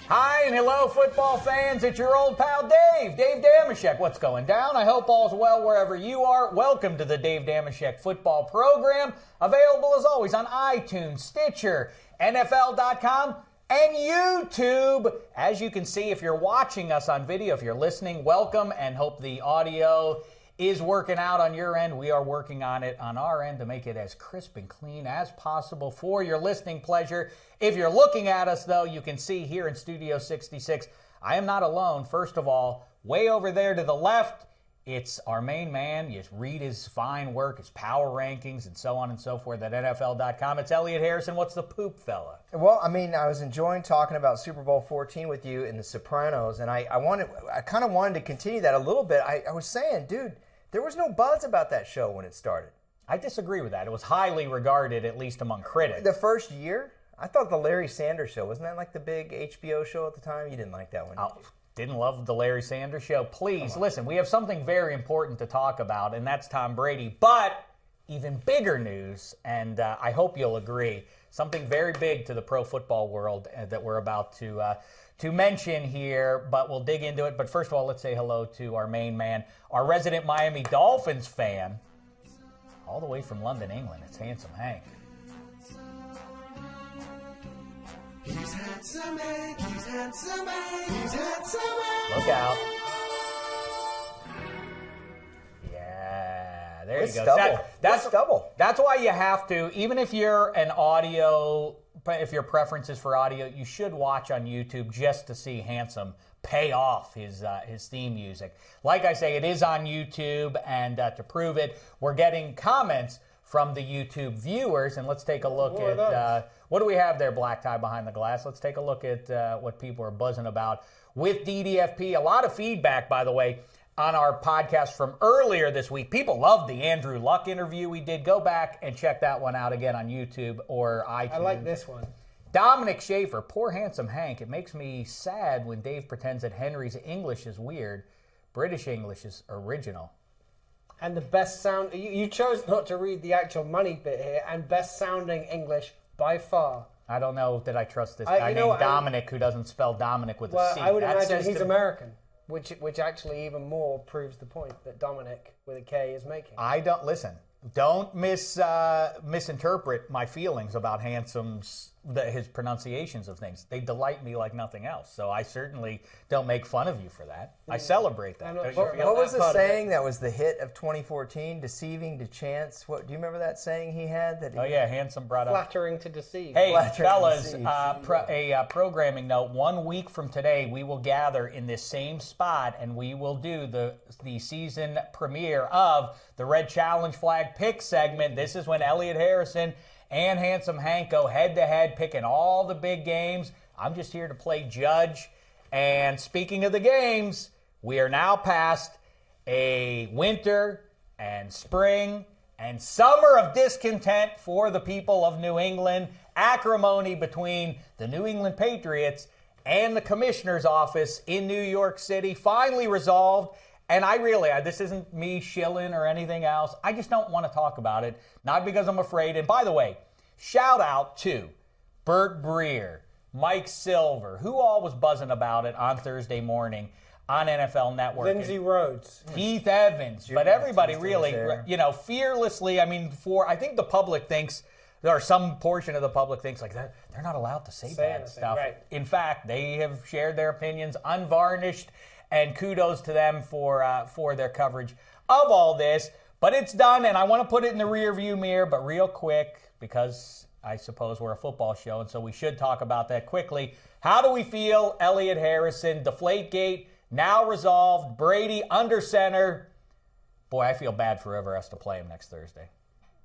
Hi and hello, football fans. It's your old pal Dave Dameshek. What's going down? I hope all's well wherever you are. Welcome to the Dave Dameshek Football Program. Available as always on iTunes, Stitcher, NFL.com, and YouTube. As you can see, if you're watching us on video, if you're listening, welcome, and hope the audio is working out on your end. We are working on it on our end to make it as crisp and clean as possible for your listening pleasure. If you're looking at us, though, you can see here in Studio 66, I am not alone. First of all, way over there to the left, it's our main man. You read his fine work, his power rankings, and so on and so forth at NFL.com. It's Elliot Harrison. What's the poop, fella? Well, I mean, I was enjoying talking about Super Bowl 14 with you in The Sopranos, and I kind of wanted to continue that a little bit. I was saying, dude, there was no buzz about that show when it started. I disagree with that. It was highly regarded, at least among critics. The first year? I thought the Larry Sanders Show, wasn't that like the big HBO show at the time? You didn't like that one, did you? Didn't love the Larry Sanders Show. Please, listen, we have something very important to talk about, and that's Tom Brady. But even bigger news, and I hope you'll agree, something very big to the pro football world that we're about to mention here, but we'll dig into it. But first of all, let's say hello to our main man, our resident Miami Dolphins fan, all the way from London, England. It's Handsome Hank. He's handsome Hank, he's handsome Hank, he's handsome Hank. Look out. Yeah, there you go. That's double. That's why you have to, even if you're an audio, if your preference is for audio, you should watch on YouTube just to see Handsome pay off his theme music. Like I say, it is on YouTube, and to prove it, we're getting comments from the YouTube viewers, and let's take a look at what do we have there, Black Tie behind the glass. Let's take a look at what people are buzzing about with DDFP. A lot of feedback, by the way, on our podcast from earlier this week. People loved the Andrew Luck interview we did. Go back and check that one out again on YouTube or iTunes. I like this one. Dominic Schaefer, poor Handsome Hank. It makes me sad when Dave pretends that Henry's English is weird. British English is original. And the best sound, you chose not to read the actual money bit here, and best sounding English by far. I don't know that I trust this guy named Dominic who doesn't spell Dominic with a C. I would imagine he's American, which actually even more proves the point that Dominic with a K is making. Don't misinterpret my feelings about Handsome's his pronunciations of things. They delight me like nothing else. So I certainly don't make fun of you for that. I celebrate that. What was the saying that was the hit of 2014? Deceiving to chance. What do you remember that saying he had? Handsome brought up. Flattering to deceive. Hey, fellas, a programming note. 1 week from today, we will gather in this same spot, and we will do the season premiere of the Red Challenge Flag Pick segment. This is when Elliot Harrison and Handsome Hank go head-to-head, picking all the big games. I'm just here to play judge. And speaking of the games, we are now past a winter and spring and summer of discontent for the people of New England. Acrimony between the New England Patriots and the commissioner's office in New York City finally resolved. And this isn't me shilling or anything else. I just don't want to talk about it, not because I'm afraid. And by the way, shout out to Bert Breer, Mike Silver, who all was buzzing about it on Thursday morning on NFL Network. Lindsey Rhodes. Keith Evans. But everybody really, fearlessly, I think the public thinks, or some portion of the public thinks like that, they're not allowed to say bad stuff. Right. In fact, they have shared their opinions unvarnished. And kudos to them for their coverage of all this. But it's done, and I want to put it in the rearview mirror, but real quick, because I suppose we're a football show, and so we should talk about that quickly. How do we feel, Elliot Harrison? Deflategate, now resolved. Brady under center. Boy, I feel bad for whoever has to play him next Thursday.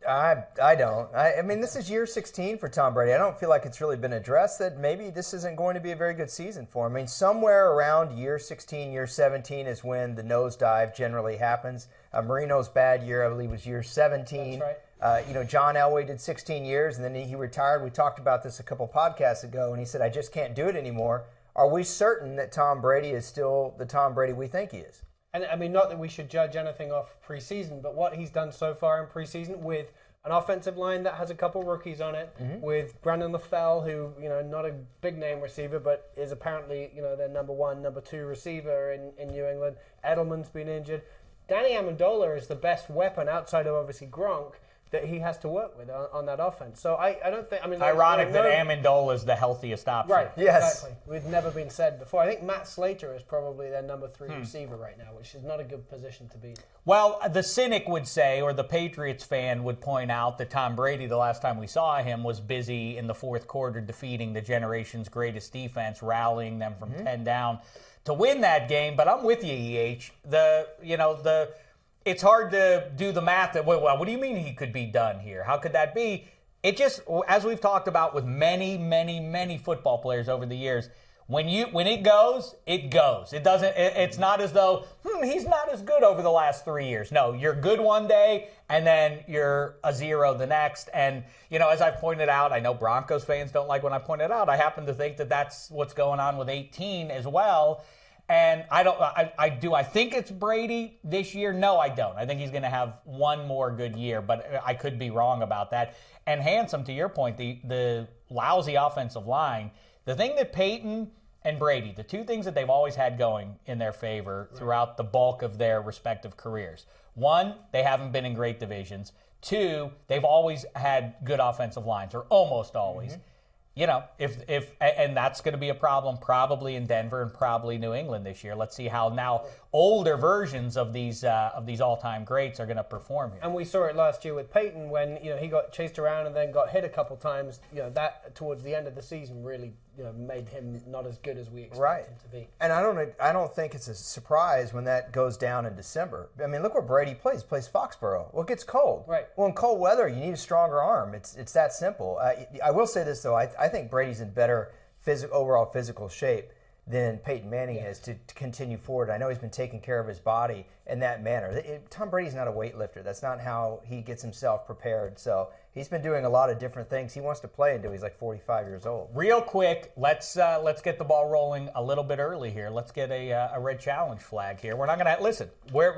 I don't. I mean, this is year 16 for Tom Brady. I don't feel like it's really been addressed that maybe this isn't going to be a very good season for him. I mean, somewhere around year 16, year 17 is when the nosedive generally happens. Marino's bad year, I believe, was year 17. That's right. John Elway did 16 years, and then he retired. We talked about this a couple podcasts ago, and he said, I just can't do it anymore. Are we certain that Tom Brady is still the Tom Brady we think he is? And I mean, not that we should judge anything off preseason, but what he's done so far in preseason with an offensive line that has a couple rookies on it, with Brandon LaFell, who, not a big name receiver, but is apparently, their number 1, number 2 receiver in New England. Edelman's been injured. Danny Amendola is the best weapon outside of obviously Gronk that he has to work with on that offense. So I don't think. Ironic that Amendola is the healthiest option. Right. Yes. Exactly. We've never been said before. I think Matt Slater is probably their number 3 receiver right now, which is not a good position to be in. Well, the cynic would say, or the Patriots fan would point out, that Tom Brady, the last time we saw him, was busy in the fourth quarter defeating the generation's greatest defense, rallying them from 10 down to win that game. But I'm with you, EH. It's hard to do the math that, well, what do you mean he could be done here? How could that be? It just, as we've talked about with many, many, many football players over the years, when it goes, it goes. It's not as though, he's not as good over the last 3 years. No, you're good one day, and then you're a zero the next. And, as I've pointed out, I know Broncos fans don't like when I point it out. I happen to think that that's what's going on with 18 as well. And I think it's Brady this year? No, I don't. I think he's going to have one more good year, but I could be wrong about that. And handsome, to your point, the lousy offensive line, the thing that Peyton and Brady, the two things that they've always had going in their favor throughout the bulk of their respective careers. One, they haven't been in great divisions. Two, they've always had good offensive lines, or almost always. And that's going to be a problem probably in Denver and probably New England this year. Let's see how now older versions of these all-time greats are going to perform here. And we saw it last year with Peyton when he got chased around and then got hit a couple times. That towards the end of the season really made him not as good as we expected him to be. And I don't think it's a surprise when that goes down in December. I mean, look where Brady plays. He plays Foxborough. Well, it gets cold. Right. Well, in cold weather, you need a stronger arm. It's that simple. I will say this though. I think Brady's in better overall physical shape than Peyton Manning is to continue forward. I know he's been taking care of his body in that manner. Tom Brady's not a weightlifter. That's not how he gets himself prepared. So he's been doing a lot of different things. He wants to play until he's like 45 years old. Real quick, let's get the ball rolling a little bit early here. Let's get a red challenge flag here. We're not going to listen.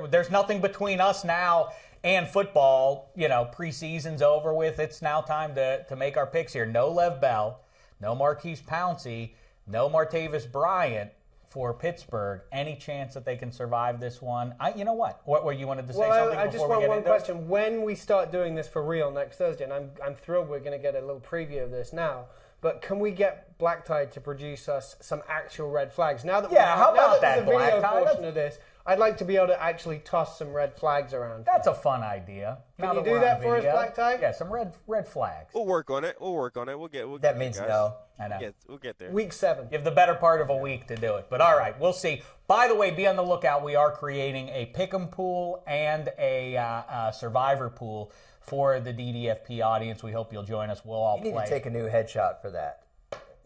There's nothing between us now and football. Preseason's over with. It's now time to make our picks here. No Lev Bell, no Marquise Pouncey, no Martavis Bryant for Pittsburgh. Any chance that they can survive this one? You know what? What you wanted to say something I just before we want get one into question. When we start doing this for real next Thursday, and I'm thrilled we're going to get a little preview of this now, but can we get Black Tide to produce us some actual red flags? Now that how about there's a video Black Tide? portion of this, I'd like to be able to actually toss some red flags around. That's a fun idea. Can you do that for us, Black Tide? Yeah, some red flags. We'll work on it. We'll get That means guys. no. I know. We'll get there. Week 7. You have the better part of a week to do it. But all right, we'll see. By the way, be on the lookout. We are creating a pick'em pool and a survivor pool for the DDFP audience. We hope you'll join us. We'll all You need play. to take a new headshot for that.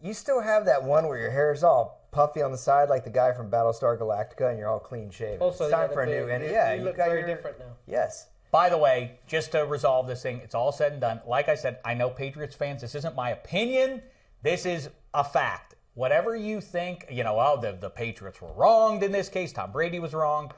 You still have that one where your hair is all puffy on the side like the guy from Battlestar Galactica and you're all clean shaven. Also, it's time for a new beard. You look got very different now. Yes. By the way, just to resolve this thing, it's all said and done. Like I said, I know Patriots fans, this isn't my opinion. This is a fact. Whatever you think, the Patriots were wronged in this case, Tom Brady was wrong,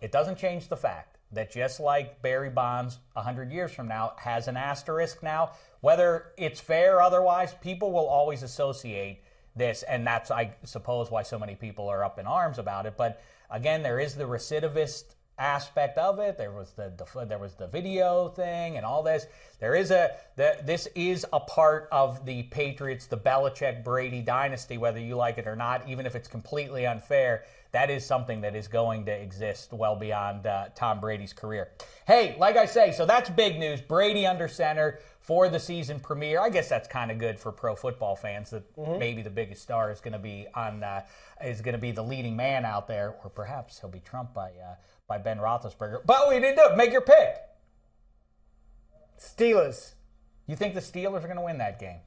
it doesn't change the fact that just like Barry Bonds 100 years from now has an asterisk now, whether it's fair or otherwise, people will always associate this, and that's, I suppose, why so many people are up in arms about it. But again, there is the recidivist aspect of it. There was the video thing and all this. This is a part of the Patriots, the Belichick Brady dynasty, whether you like it or not, even if it's completely unfair. That is something that is going to exist well beyond Tom Brady's career. Hey, like I say, so that's big news. Brady under center for the season premiere. I guess that's kind of good for pro football fans that maybe the biggest star is going to be the leading man out there, or perhaps he'll be trumped by Ben Roethlisberger. But we didn't do it. Make your pick. Steelers. You think the Steelers are going to win that game?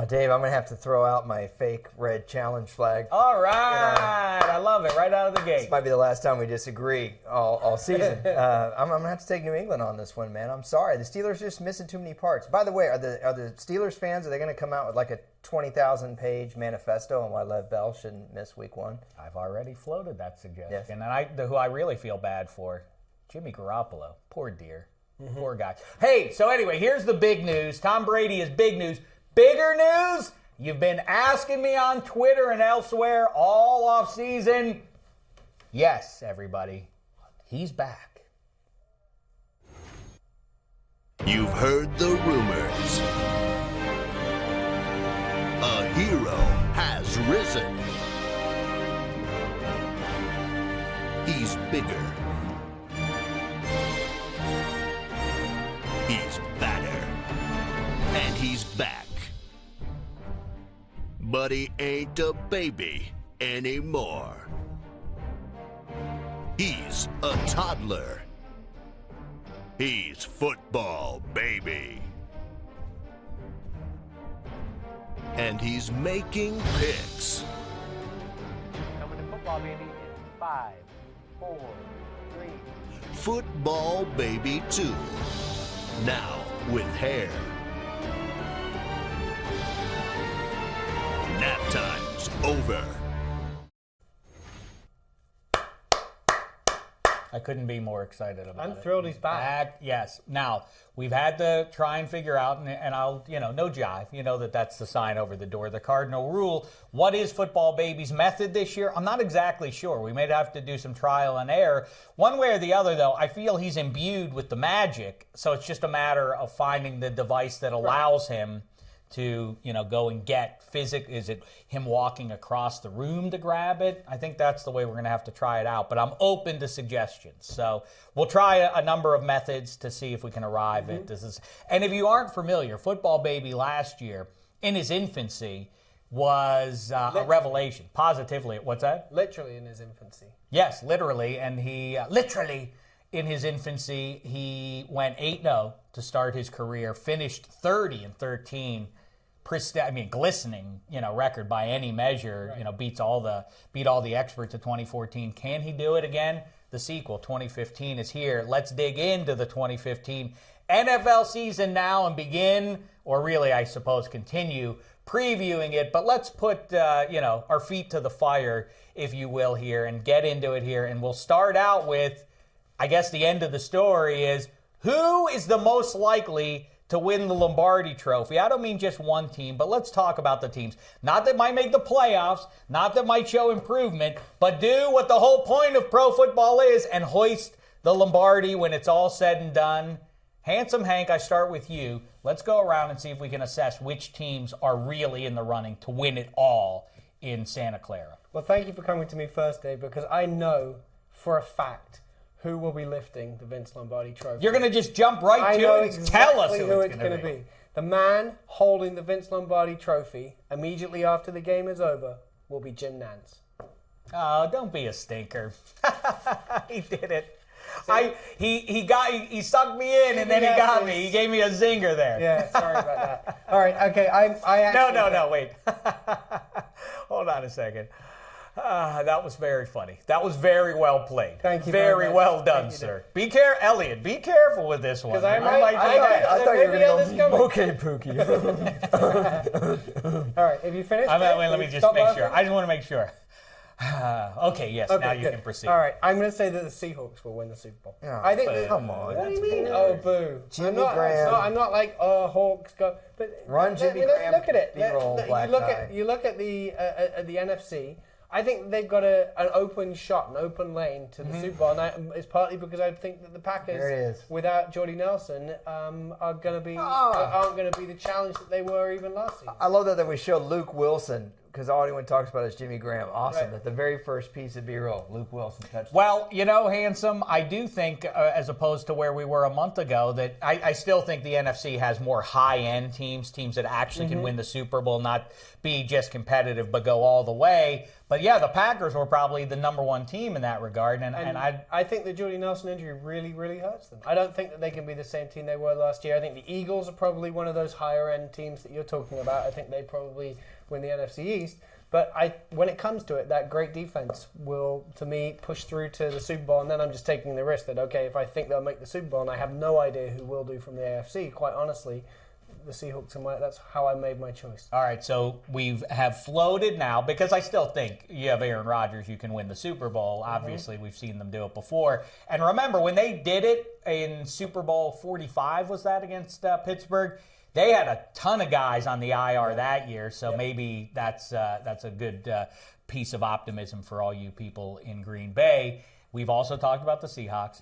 Dave, I'm going to have to throw out my fake red challenge flag. All right. I love it. Right out of the gate. This might be the last time we disagree all season. I'm going to have to take New England on this one, man. I'm sorry. The Steelers are just missing too many parts. By the way, are the Steelers fans, are they going to come out with like a 20,000-page manifesto on why Lev Bell shouldn't miss week 1? I've already floated that suggestion. Yes. And who I really feel bad for, Jimmy Garoppolo. Poor dear. Poor guy. Hey, so anyway, here's the big news. Tom Brady is big news. Bigger news? You've been asking me on Twitter and elsewhere all off season. Yes, everybody, he's back. You've heard the rumors. A hero has risen. He's bigger. He's badder. And he's back. But he ain't a baby anymore. He's a toddler. He's football, baby. And he's making picks. Coming to football, baby, in 5, 4, 3. Football Baby 2. Now with hair. Nap time's over. I couldn't be more excited about it. I'm thrilled he's back. Yes. Now, we've had to try and figure out, and I'll, no jive. You know that's the sign over the door, the cardinal rule. What is Football Baby's method this year? I'm not exactly sure. We may have to do some trial and error. One way or the other, though, I feel he's imbued with the magic, so it's just a matter of finding the device that allows him to, go and get physic. Is it him walking across the room to grab it? I think that's the way we're going to have to try it out. But I'm open to suggestions. So we'll try a number of methods to see if we can arrive at this. And if you aren't familiar, Football Baby last year, in his infancy, was a revelation. Positively. What's that? Literally in his infancy. Yes, literally. And he literally in his infancy, he went 8-0 to start his career, finished 30-13. Glistening, record by any measure. Right. Beat all the experts of 2014. Can he do it again? The sequel, 2015, is here. Let's dig into the 2015 NFL season now and begin, or really, I suppose, continue previewing it. But let's put, our feet to the fire, if you will, here and get into it here. And we'll start out with, I guess, the end of the story is who is the most likely to win the Lombardi trophy. I don't mean just one team, but let's talk about the teams. Not that might make the playoffs, not that might show improvement, but do what the whole point of pro football is and hoist the Lombardi when it's all said and done. Handsome Hank, I start with you. Let's go around and see if we can assess which teams are really in the running to win it all in Santa Clara. Well, thank you for coming to me first, Dave, because I know for a fact who will be lifting the Vince Lombardi trophy. You're going to just jump right to it? Exactly. Tell us who it's going to be. The man holding the Vince Lombardi trophy immediately after the game is over will be Jim Nantz. Oh, don't be a stinker. He did it. He sucked me in and then he got me. He gave me a zinger there. Yeah, sorry about that. All right, okay. No, wait. Hold on a second. That was very funny. That was very well played. Thank you very well done, sir. Be careful, Elliot. Be careful with this one. I thought you were going to go, okay, Pookie. All right, have you finished? Let me just make sure. I just want to make sure. Okay, yes, now you can proceed. All right, I'm going to say that the Seahawks will win the Super Bowl. Yeah, I think. Come on. What do you mean? Oh, boo. Jimmy Graham. I'm not like, Hawks go. But run Jimmy Graham. Look at it. You look at the NFC. I think they've got an open shot, an open lane to the Super Bowl, and it's partly because I think that the Packers, without Jordy Nelson, aren't going to be the challenge that they were even last season. I love that we showed Luke Wilson, because all anyone talks about is Jimmy Graham. Awesome. Right. That the very first piece of B-roll, Luke Wilson touched. Well, Handsome, I do think, as opposed to where we were a month ago, that I still think the NFC has more high-end teams that actually can win the Super Bowl, not be just competitive, but go all the way. But yeah, the Packers were probably the number one team in that regard, and I think the Jordy Nelson injury really, really hurts them. I don't think that they can be the same team they were last year. I think the Eagles are probably one of those higher-end teams that you're talking about. I think they probably win the NFC East. But when it comes to it, that great defense will, to me, push through to the Super Bowl, and then I'm just taking the risk that, okay, if I think they'll make the Super Bowl, and I have no idea who will do from the AFC, quite honestly, the Seahawks, and that's how I made my choice. All right, so we have floated now because I still think you have Aaron Rodgers, you can win the Super Bowl. Obviously, we've seen them do it before. And remember, when they did it in Super Bowl 45, was that against Pittsburgh? They had a ton of guys on the IR that year, so maybe that's a good piece of optimism for all you people in Green Bay. We've also talked about the Seahawks.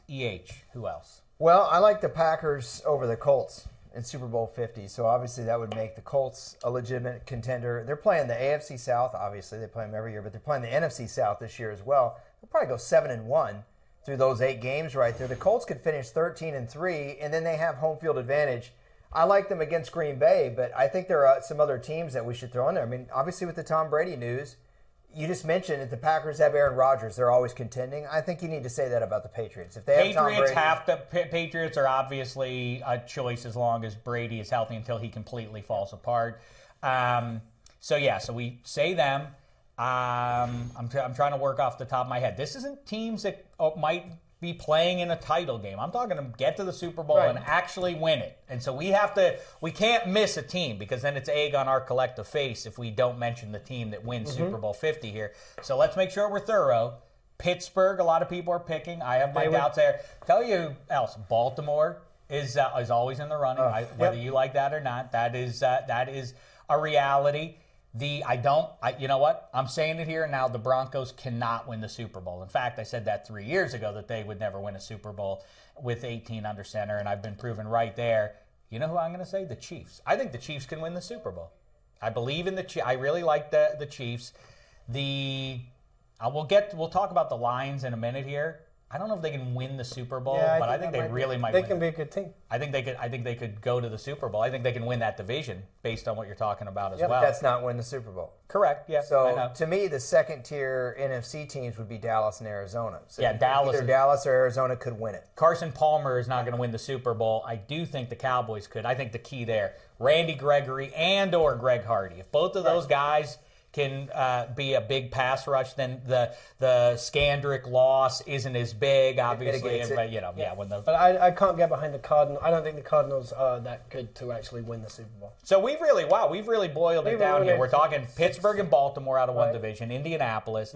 Who else? Well, I like the Packers over the Colts in Super Bowl 50, so obviously that would make the Colts a legitimate contender. They're playing the AFC South, obviously. They play them every year, but they're playing the NFC South this year as well. They'll probably go 7-1 through those 8 games right there. The Colts could finish 13-3, and then they have home field advantage. I like them against Green Bay, but I think there are some other teams that we should throw in there. I mean, obviously with the Tom Brady news, you just mentioned if the Packers have Aaron Rodgers, they're always contending. I think you need to say that about the Patriots. If they have Tom Brady, Patriots are obviously a choice as long as Brady is healthy until he completely falls apart. So we say them. I'm trying to work off the top of my head. This isn't teams that might be playing in a title game. I'm talking to get to the Super Bowl and actually win it. And so we can't miss a team because then it's egg on our collective face if we don't mention the team that wins Super Bowl 50 here. So let's make sure we're thorough. Pittsburgh, a lot of people are picking. I have my doubts there. Tell you who else, Baltimore is always in the running. Whether you like that or not, that is a reality. You know what? I'm saying it here now. The Broncos cannot win the Super Bowl. In fact, I said that 3 years ago that they would never win a Super Bowl with 18 under center, and I've been proven right there. You know who I'm going to say? The Chiefs. I think the Chiefs can win the Super Bowl. I believe in the Chiefs. I really like the Chiefs. We'll talk about the Lions in a minute here. I don't know if they can win the Super Bowl, but I think they really might. They can be a good team. I think they could go to the Super Bowl. I think they can win that division based on what you're talking about as well. But that's not win the Super Bowl. Correct. Yeah. So to me, the second tier NFC teams would be Dallas and Arizona. So Dallas. Either Dallas or Arizona could win it. Carson Palmer is not going to win the Super Bowl. I do think the Cowboys could. I think the key there, Randy Gregory and or Greg Hardy. If both of those guys can be a big pass rush, then the Skandrick loss isn't as big, obviously. But I can't get behind the Cardinals. I don't think the Cardinals are that good to actually win the Super Bowl. So we've really boiled it down here. We're talking Pittsburgh and Baltimore out of one division, Indianapolis.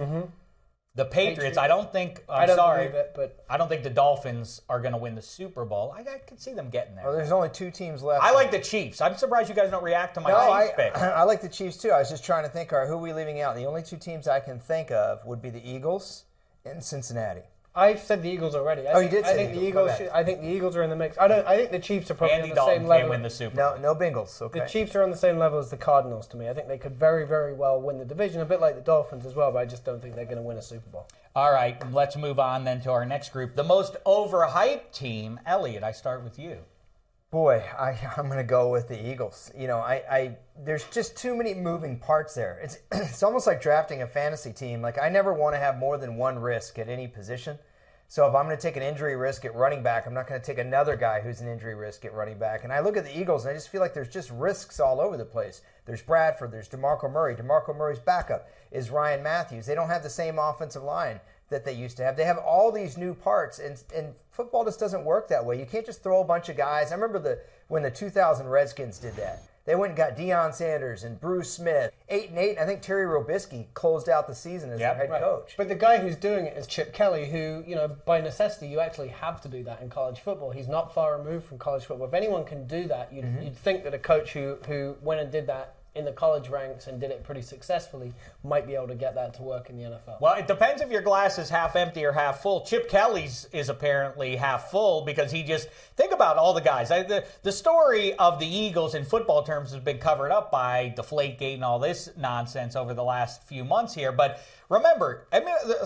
The Patriots, I don't think. I don't think the Dolphins are going to win the Super Bowl. I could see them getting there. Well, there's only 2 teams left. I like the Chiefs. I'm surprised you guys don't react to my Chiefs pick. I like the Chiefs too. I was just trying to think, all right, who are we leaving out? The only 2 teams I can think of would be the Eagles and Cincinnati. I said the Eagles already. You did say the Eagles. I think the Eagles are in the mix. I think the Chiefs are probably Andy on the Dalton same level. can't win the Super Bowl. No Bengals. Okay. The Chiefs are on the same level as the Cardinals to me. I think they could very, very well win the division, a bit like the Dolphins as well, but I just don't think they're going to win a Super Bowl. All right, let's move on then to our next group. The most overhyped team. Elliot, I start with you. Boy, I'm going to go with the Eagles. You know, there's just too many moving parts there. It's almost like drafting a fantasy team. Like, I never want to have more than one risk at any position. So if I'm going to take an injury risk at running back, I'm not going to take another guy who's an injury risk at running back. And I look at the Eagles, and I just feel like there's just risks all over the place. There's Bradford. There's DeMarco Murray. DeMarco Murray's backup is Ryan Matthews. They don't have the same offensive line that they used to have. They have all these new parts, and football just doesn't work that way. You can't just throw a bunch of guys. I remember when the 2000 Redskins did that. They went and got Deion Sanders and Bruce Smith. 8-8. I think Terry Robisky closed out the season as their head coach. But the guy who's doing it is Chip Kelly, who, by necessity, you actually have to do that in college football. He's not far removed from college football. If anyone can do that, you'd think that a coach who went and did that in the college ranks and did it pretty successfully miuld be able to get that to work in the NFL. Well, it depends if your glass is half empty or half full. Chip Kelly's is apparently half full because think about all the guys. The story of the Eagles in football terms has been covered up by Deflategate and all this nonsense over the last few months here. But remember,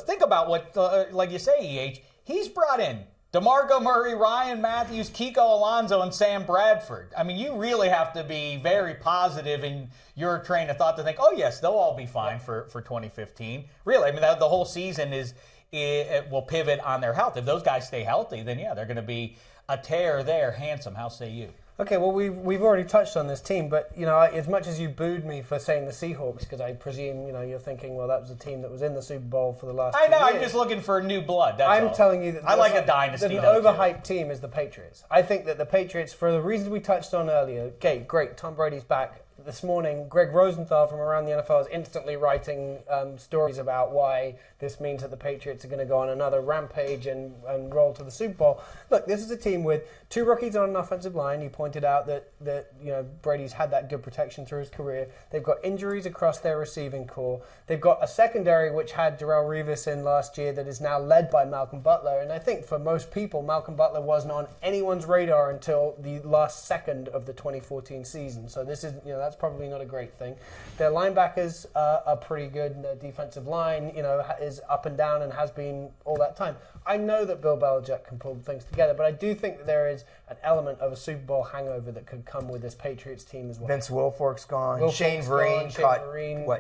think about what, like you say, EH, he's brought in DeMarco Murray, Ryan Matthews, Kiko Alonso, and Sam Bradford. I mean, you really have to be very positive in your train of thought to think, oh, yes, they'll all be fine for 2015. Really, I mean, the whole season it will pivot on their health. If those guys stay healthy, then, yeah, they're going to be a tear there. Handsome, how say you? Okay, well, we've already touched on this team, but, as much as you booed me for saying the Seahawks, because I presume, you're thinking, well, that was a team that was in the Super Bowl for the last 2 I know, years. I'm just looking for new blood, that's I'm all. telling you that I like a dynasty, the though, too. overhyped team is the Patriots. I think that the Patriots, for the reasons we touched on earlier, okay, great, Tom Brady's back. This morning, Greg Rosenthal from around the NFL is instantly writing stories about why this means that the Patriots are going to go on another rampage and roll to the Super Bowl. Look, this is a team with 2 rookies on an offensive line. You pointed out that Brady's had that good protection through his career. They've got injuries across their receiving core. They've got a secondary which had Darrelle Revis in last year that is now led by Malcolm Butler. And I think for most people, Malcolm Butler wasn't on anyone's radar until the last second of the 2014 season. So this is, that's probably not a great thing. Their linebackers are pretty good, and their defensive line, is up and down and has been all that time. I know that Bill Belichick can pull things together, but I do think that there is an element of a Super Bowl hangover that could come with this Patriots team as well. Vince Wilfork's gone. Shane Vereen caught,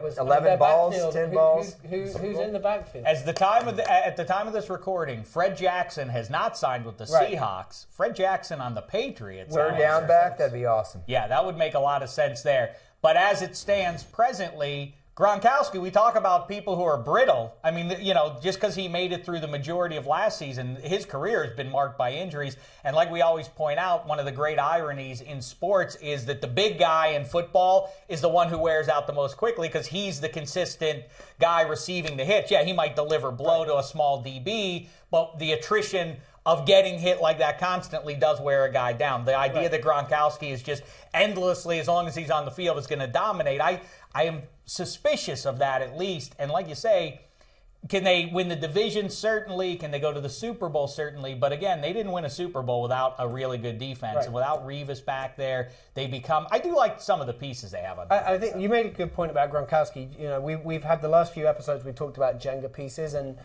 was 11 balls, 10 balls? Who's in the backfield? At the time of this recording, Fred Jackson has not signed with the Seahawks. Fred Jackson on the Patriots. Third down back, that'd be awesome. Yeah, that would make a lot of sense there. But as it stands presently, Gronkowski, we talk about people who are brittle. I mean, just because he made it through the majority of last season, his career has been marked by injuries. And like we always point out, one of the great ironies in sports is that the big guy in football is the one who wears out the most quickly because he's the consistent guy receiving the hits. Yeah, he might deliver blow to a small DB, but the attrition of getting hit like that constantly does wear a guy down. The idea that Gronkowski is just endlessly, as long as he's on the field, is going to dominate, I am suspicious of that at least. And like you say, can they win the division? Certainly. Can they go to the Super Bowl? Certainly. But again, they didn't win a Super Bowl without a really good defense. Right. And without Revis back there, they become... I do like some of the pieces they have on defense. I think you made a good point about Gronkowski. We've had the last few episodes, we talked about Jenga pieces, and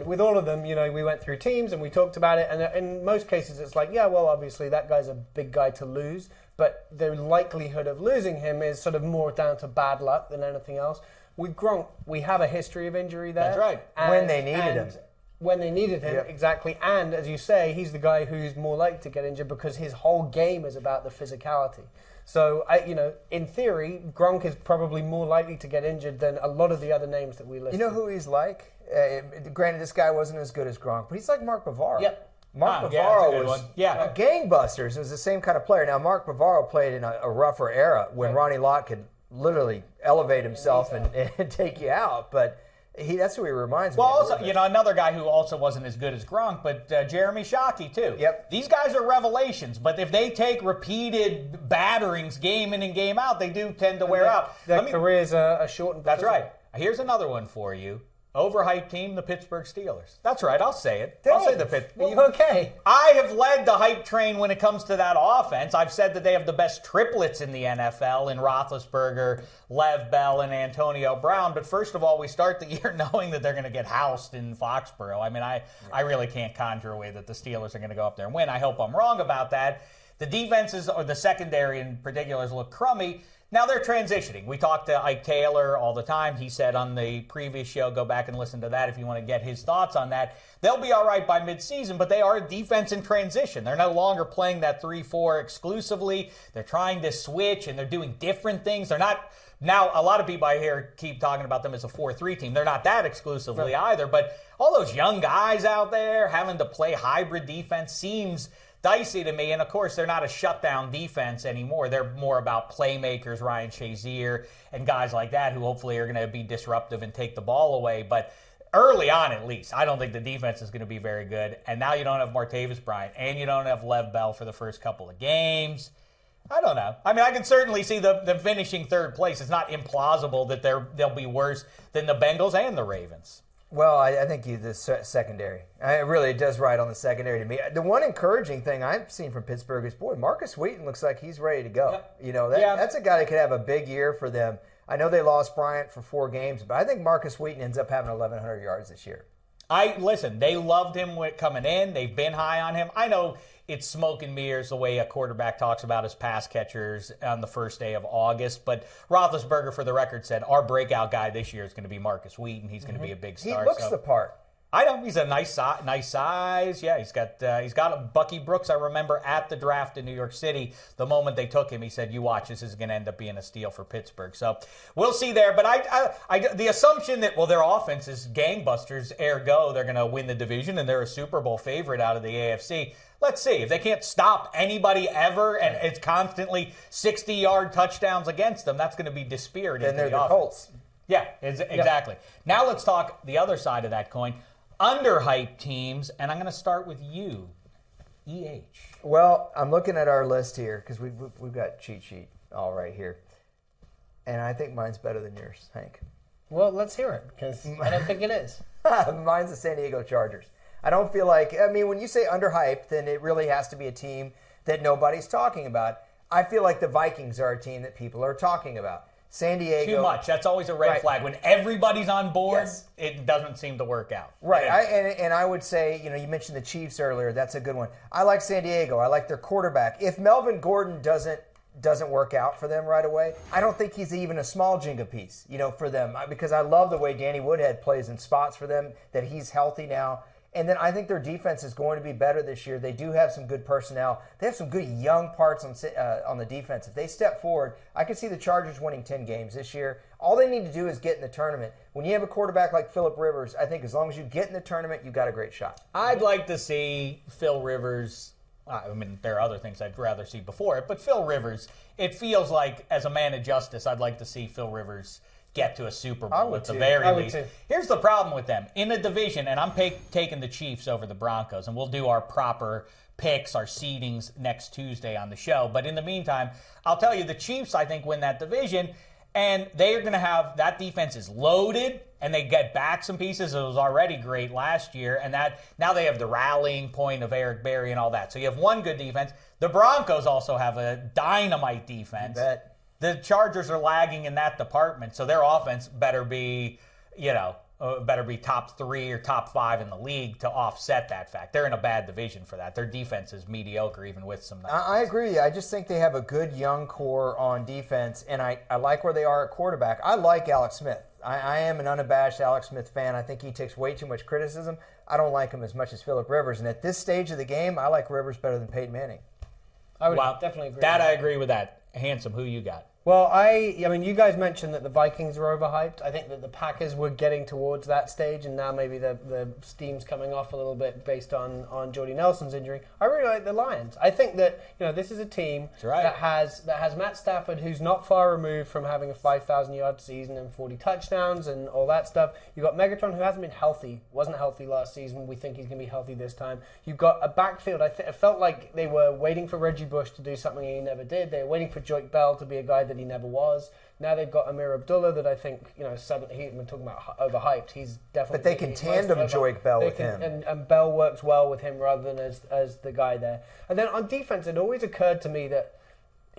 with all of them, we went through teams and we talked about it. And in most cases, it's like, yeah, well, obviously that guy's a big guy to lose. But the likelihood of losing him is sort of more down to bad luck than anything else. With Gronk, we have a history of injury there. That's right. When they needed him. When they needed him, exactly. And as you say, he's the guy who's more likely to get injured because his whole game is about the physicality. So, in theory, Gronk is probably more likely to get injured than a lot of the other names that we listed. You know who he's like? Granted, this guy wasn't as good as Gronk, but he's like Mark Bavaro. Yep. Mark yeah, Bavaro that's a good was one. Yeah. gangbusters. It was the same kind of player. Now, Mark Bavaro played in a rougher era when Ronnie Lott could literally elevate himself and take you out. But that's who he reminds me Well, of. also, another guy who also wasn't as good as Gronk, but Jeremy Shockey, too. Yep. These guys are revelations, but if they take repeated batterings game in and game out, they do tend to wear out. Their careers are shortened. That's right. Here's another one for you. Overhyped team, the Pittsburgh Steelers. That's right, I'll say it. I'll say the Pittsburgh. You okay? I have led the hype train when it comes to that offense. I've said that they have the best triplets in the NFL in Roethlisberger, Lev Bell, and Antonio Brown. But first of all, we start the year knowing that they're going to get housed in Foxborough. I mean, I really can't conjure a way that the Steelers are going to go up there and win. I hope I'm wrong about that. The defenses, or the secondary in particular, look crummy. Now they're transitioning. We talk to Ike Taylor all the time. He said on the previous show, go back and listen to that if you want to get his thoughts on that. They'll be all right by midseason, but they are a defense in transition. They're no longer playing that 3-4 exclusively. They're trying to switch, and they're doing different things. They're not... Now, a lot of people I hear keep talking about them as a 4-3 team. They're not that exclusively either, but all those young guys out there having to play hybrid defense seems dicey to me. And of course, they're not a shutdown defense anymore. They're more about playmakers, Ryan Shazier and guys like that who hopefully are going to be disruptive and take the ball away. But early on, at least, I don't think the defense is going to be very good. And now you don't have Martavis Bryant and you don't have Lev Bell for the first couple of games. I don't know. I mean, I can certainly see them finishing third place. It's not implausible that they'll be worse than the Bengals and the Ravens. Well, I think the secondary. It does ride on the secondary to me. The one encouraging thing I've seen from Pittsburgh is, boy, Marcus Wheaton looks like he's ready to go. Yep. That's a guy that could have a big year for them. I know they lost Bryant for 4 games, but I think Marcus Wheaton ends up having 1,100 yards this year. Listen, they loved him coming in. They've been high on him. I know it's smoke and mirrors the way a quarterback talks about his pass catchers on the first day of August. But Roethlisberger, for the record, said our breakout guy this year is going to be Marcus Wheaton. He's going to be a big star. He looks the part. I know he's a nice size. Yeah, he's got a Bucky Brooks. I remember at the draft in New York City, the moment they took him, he said, "You watch, this is going to end up being a steal for Pittsburgh." So we'll see there. But the assumption that their offense is gangbusters, ergo they're going to win the division and they're a Super Bowl favorite out of the AFC. Let's see if they can't stop anybody ever, and it's constantly 60-yard touchdowns against them. That's going to be dispiriting. Then they're the offense. Colts. Yeah, exactly. Yeah. Now let's talk the other side of that coin. Underhyped teams, and I'm going to start with you, EH. Well, I'm looking at our list here because we've got cheat sheet all right here, and I think mine's better than yours, Hank. Well, let's hear it because I don't think it is. Mine's the San Diego Chargers. I don't feel like, when you say underhyped, then it really has to be a team that nobody's talking about. I feel like the Vikings are a team that people are talking about. San Diego. Too much. That's always a red flag. When everybody's on board, yes. It doesn't seem to work out. Right. And I would say, you mentioned the Chiefs earlier. That's a good one. I like San Diego. I like their quarterback. If Melvin Gordon doesn't work out for them right away, I don't think he's even a small Jenga piece, for them. Because I love the way Danny Woodhead plays in spots for them, that he's healthy now. And then I think their defense is going to be better this year. They do have some good personnel. They have some good young parts on the defense. If they step forward, I could see the Chargers winning 10 games this year. All they need to do is get in the tournament. When you have a quarterback like Phillip Rivers, I think as long as you get in the tournament, you've got a great shot. I'd like to see Phil Rivers. There are other things I'd rather see before it, but Phil Rivers, it feels like, as a man of justice, I'd like to see Phil Rivers get to a Super Bowl at the very least. Here's the problem with them. In the division, and I'm taking the Chiefs over the Broncos, and we'll do our proper picks, our seedings next Tuesday on the show. But in the meantime, I'll tell you, the Chiefs, I think, win that division, and they're going to have, that defense is loaded, and they get back some pieces. It was already great last year, and that now they have the rallying point of Eric Berry and all that. So you have one good defense. The Broncos also have a dynamite defense. You bet. The Chargers are lagging in that department, so their offense better be top 3 or top 5 in the league to offset that fact. They're in a bad division for that. Their defense is mediocre, even with some nice I agree with you. I just think they have a good young core on defense, and I like where they are at quarterback. I like Alex Smith. I am an unabashed Alex Smith fan. I think he takes way too much criticism. I don't like him as much as Phillip Rivers, and at this stage of the game, I like Rivers better than Peyton Manning. I would definitely agree. I agree with that. Handsome, who you got? Well, you guys mentioned that the Vikings were overhyped. I think that the Packers were getting towards that stage, and now maybe the steam's coming off a little bit based on Jordy Nelson's injury. I really like the Lions. I think that this is a team that has Matt Stafford, who's not far removed from having a 5,000-yard season and 40 touchdowns and all that stuff. You've got Megatron, who hasn't been healthy, wasn't healthy last season. We think he's going to be healthy this time. You've got a backfield. It felt like they were waiting for Reggie Bush to do something he never did. They were waiting for Joik Bell to be a guy that he never was. Now they've got Amir Abdullah that I think, suddenly, we're talking about overhyped. He's definitely... But they can tandem Joik Bell with him. And Bell works well with him rather than as the guy there. And then on defense, it always occurred to me that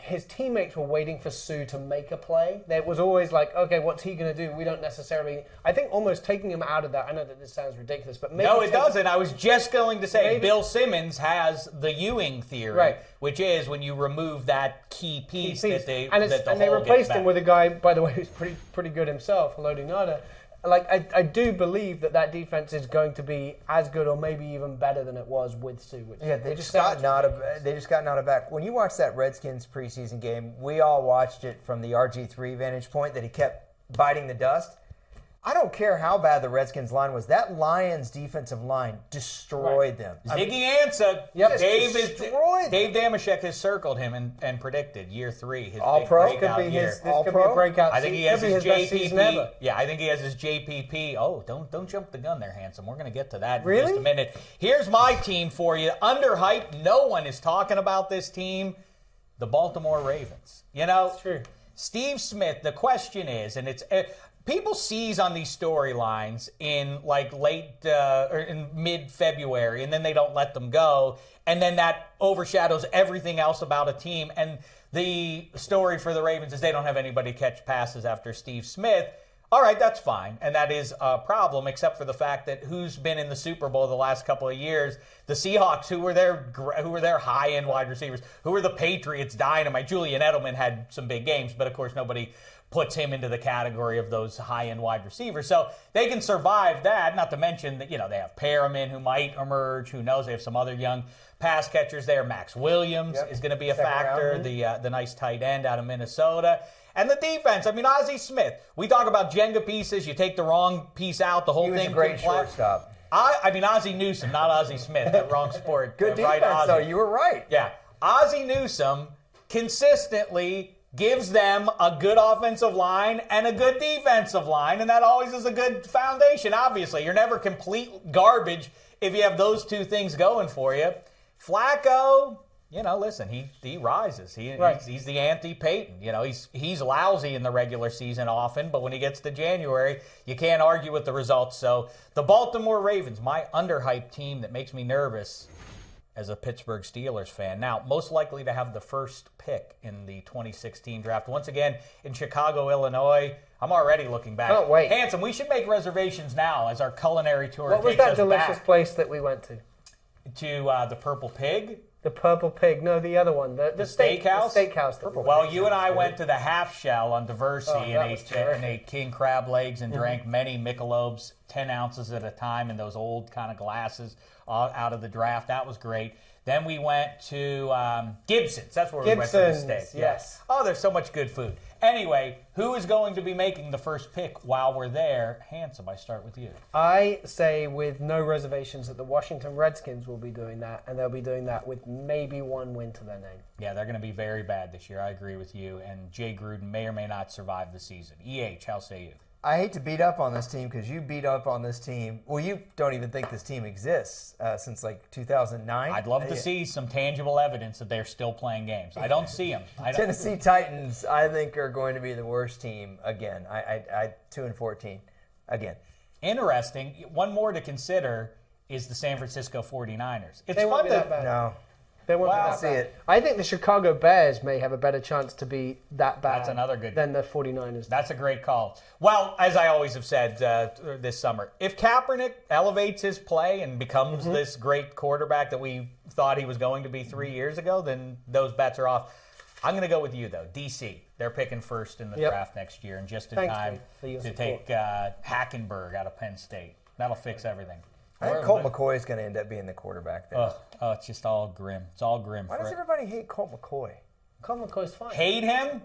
his teammates were waiting for Sue to make a play. It was always like, okay, what's he going to do? We don't necessarily... I think almost taking him out of that... I know that this sounds ridiculous, but maybe... No, it doesn't. I was just going to say, Bill Simmons has the Ewing theory, which is when you remove that key piece. That they replaced him with a guy, by the way, who's pretty good himself, Lodi Nada. I do believe that defense is going to be as good or maybe even better than it was with Sue. They just got Nada back. When you watch that Redskins preseason game, we all watched it from the RG3 vantage point that he kept biting the dust. I don't care how bad the Redskins line was. That Lions defensive line destroyed them. Ziggy Ansah. Yep. Dave Dameshek has circled him and predicted year 3. His All-Pro could be his breakout. I think he has his JPP. Yeah, I think he has his JPP. Oh, don't jump the gun there, Handsome. We're going to get to that in just a minute. Here's my team for you. Underhyped. No one is talking about this team. The Baltimore Ravens. It's true. Steve Smith, the question is, and it's... people seize on these storylines in late or in mid-February, and then they don't let them go, and then that overshadows everything else about a team. And the story for the Ravens is they don't have anybody catch passes after Steve Smith. All right, that's fine, and that is a problem, except for the fact that who's been in the Super Bowl the last couple of years? The Seahawks, who were their high-end wide receivers, who were the Patriots dynamite. Julian Edelman had some big games, but of course nobody puts him into the category of those high-end wide receivers. So they can survive that, not to mention that, they have Perriman who might emerge. Who knows? They have some other young pass catchers there. Max Williams is going to be a factor, the nice tight end out of Minnesota. And the defense, Ozzie Smith. We talk about Jenga pieces. You take the wrong piece out, the whole thing. He was a great shortstop. Ozzie Newsome, not Ozzie Smith. The wrong sport. Good defense, though. You were right. Yeah. Ozzie Newsome consistently gives them a good offensive line and a good defensive line, and that always is a good foundation, obviously. You're never complete garbage if you have those two things going for you. Flacco, listen, he rises. He's the anti-Peyton. He's lousy in the regular season often, but when he gets to January, you can't argue with the results. So the Baltimore Ravens, my underhyped team that makes me nervous as a Pittsburgh Steelers fan. Now, most likely to have the first pick in the 2016 draft. Once again, in Chicago, Illinois. I'm already looking back. Oh, wait. Handsome, we should make reservations now as our culinary tour What was takes that us delicious back place that we went to? To the Purple Pig. The Purple Pig. No, the other one. The steakhouse? The steakhouse. Well, you and I went to the Half Shell on Diversity and ate king crab legs and drank many Michelob's 10 ounces at a time in those old kind of glasses out of the draft. That was great. Then we went to Gibson's. That's where we went for the steak. Yes. Oh, there's so much good food. Anyway, who is going to be making the first pick while we're there? Handsome, I start with you. I say with no reservations that the Washington Redskins will be doing that, and they'll be doing that with maybe one win to their name. Yeah, they're going to be very bad this year. I agree with you. And Jay Gruden may or may not survive the season. EH, how say you? I hate to beat up on this team because you beat up on this team. Well, you don't even think this team exists since like 2009. I'd love to see some tangible evidence that they're still playing games. I don't see them. Tennessee Titans, I think, are going to be the worst team again. I 2-14 again. Interesting. One more to consider is the San Francisco 49ers. It's They won't fun be to that bad. No. They won't Wow. be that See bad. it. I think the Chicago Bears may have a better chance to be that bad That's another good than the 49ers. That's a great call. Well, as I always have said this summer, if Kaepernick elevates his play and becomes this great quarterback that we thought he was going to be 3 years ago, then those bets are off. I'm going to go with you, though. DC, they're picking first in the draft next year, and just in Thanks, time mate, for your to support. take Hackenberg out of Penn State. That'll fix everything. I think Colt McCoy is going to end up being the quarterback there. Oh, it's just all grim. It's all grim. Why does everybody hate Colt McCoy? Colt McCoy's fine. Hate him?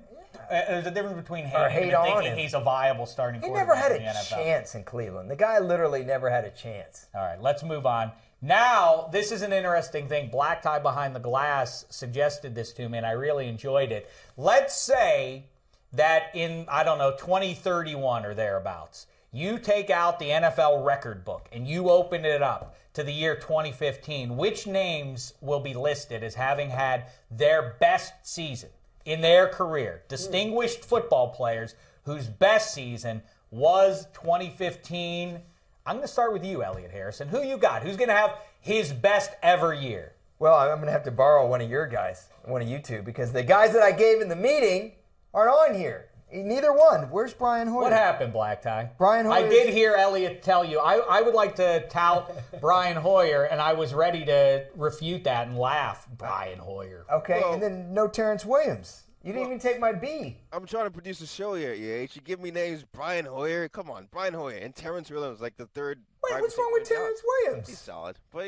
There's a difference between Or hating him hate and on thinking him. he's a viable starting He quarterback never had in the a NFL. chance in Cleveland. The guy literally never had a chance. All right, let's move on. Now, this is an interesting thing. Black Tie Behind the Glass suggested this to me, and I really enjoyed it. Let's say that in, 2031 or thereabouts, you take out the NFL record book and you open it up to the year 2015. Which names will be listed as having had their best season in their career? Distinguished football players whose best season was 2015. I'm going to start with you, Elliot Harrison. Who you got? Who's going to have his best ever year? Well, I'm going to have to borrow one of your guys, one of you two, because the guys that I gave in the meeting aren't on here. Neither one. Where's Brian Hoyer? What happened, Black Tie? Brian Hoyer. I did hear Elliot tell you. I would like to tout Brian Hoyer, and I was ready to refute that and laugh. Brian Hoyer. Okay, Well- and then no Terrence Williams. You didn't even take my B. I'm trying to produce a show here, EH. You give me names Brian Hoyer. Come on, Brian Hoyer and Terrence Williams, like the third. Wait, wide what's wrong with receiver. Terrence He's Williams? solid, but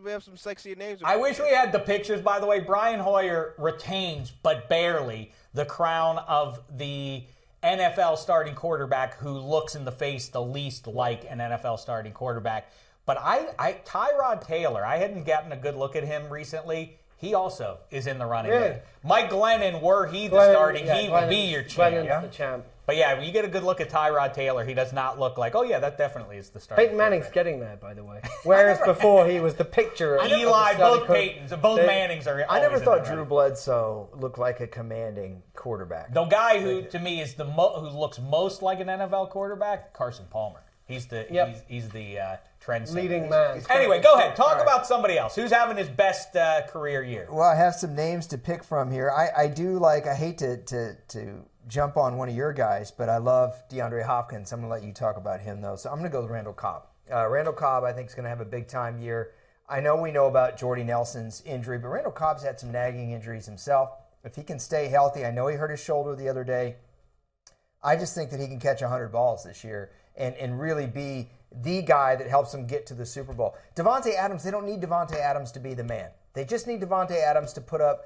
we have some sexy names. I wish we had the pictures, by the way. Brian Hoyer retains, but barely, the crown of the NFL starting quarterback who looks in the face the least like an NFL starting quarterback. But Tyrod Taylor, I hadn't gotten a good look at him recently. He also is in the running. Really? there. Mike Glennon, were he the starting, he would be your champ. Glennon's the champ. But yeah, when you get a good look at Tyrod Taylor, he does not look like, oh yeah, that definitely is the starting. Peyton Manning's getting there, by the way. Whereas before he was the picture of Eli, the both starting Peytons, both Mannings are. I never always in thought the Drew running. Bledsoe looked like a commanding quarterback. The guy who, to me, is who looks most like an NFL quarterback, Carson Palmer. He's the he's the trendsetter. leading man. Anyway, go ahead. Talk about somebody else. Who's having his best career year? Well, I have some names to pick from here. I do like. I hate to jump on one of your guys, but I love DeAndre Hopkins. I'm going to let you talk about him, though. So I'm going to go with Randall Cobb. Randall Cobb, I think, is going to have a big-time year. I know we know about Jordy Nelson's injury, but Randall Cobb's had some nagging injuries himself. If he can stay healthy, I know he hurt his shoulder the other day. I just think that he can catch 100 balls this year and really be the guy that helps them get to the Super Bowl. Davante Adams, they don't need Davante Adams to be the man. They just need Davante Adams to put up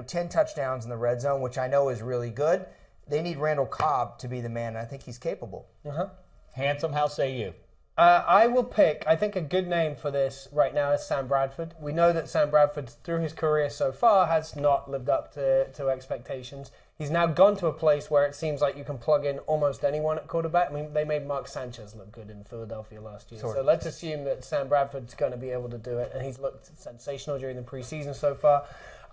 10 touchdowns in the red zone, which I know is really good. They need Randall Cobb to be the man, and I think he's capable. Handsome, how say you? I will pick, I think a good name for this right now is Sam Bradford. We know that Sam Bradford, through his career so far, has not lived up to expectations. He's now gone to a place where it seems like you can plug in almost anyone at quarterback. I mean, they made Mark Sanchez look good in Philadelphia last year. So let's assume that Sam Bradford's going to be able to do it, and he's looked sensational during the preseason so far.